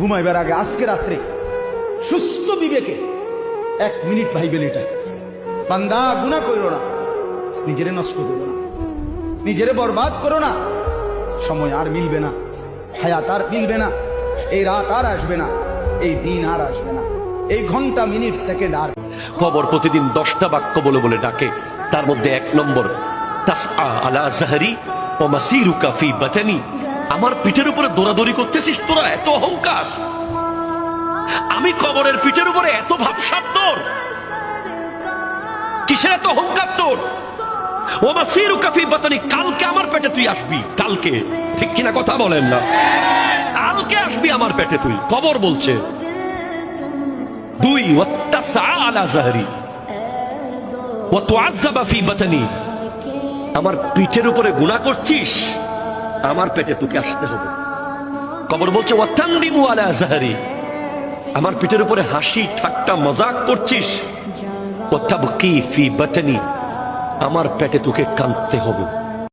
ঘুমাইবার আগে আজকে রাত্রে সুস্থ বিবেকে 1 মিনিট ভাইবেন এটাই, বান্দা গুনাহ করো না, নিজেরে নষ্ট করো না, নিজেরে বরবাদ করো না। সময় আর মিলবে না, হায়াত আর মিলবে না, এই রাত আর আসবে না, এই দিন আর আসবে না, এই ঘন্টা মিনিট সেকেন্ড আর। খবর প্রতিদিন 10টা বাক্য বলে বলে ডাকে, তার মধ্যে 1 নম্বর তাসআ আলা যাহরি ওয়া মাসিরুকা ফি বাতানি। আমার পিঠের উপরে দৌড়াদৌড়ি করতেছিস তোরা, এত অহংকার। আমি কবরের পিঠের উপরে এত ভাবসাব তোর, কিসের এত অহংকার তোর? ওয়া মাসিরুকা ফি বাতানি, কালকে আমার পেটে তুই আসবি, কালকে। ঠিক কিনা কথা বলেন না? কালকে আসবি আমার পেটে তুই, কবর বলছে। 2 ওয়াত্তাসআ আলা যাহরি ওয়া তুআযাবা ফি বাতানি, আমার পিঠের উপরে গুনাহ করছিস, আমার পেটে তোকে আসতে হবে। কবর বলছে ওয়াতানদিমু আলা যাহরি, আমার পিঠের উপরে হাসি ঠাট্টা মজাক করছিস। ওয়াতাবকি ফি বাতানি, আমার পেটে তোকে কাঁদতে হবে।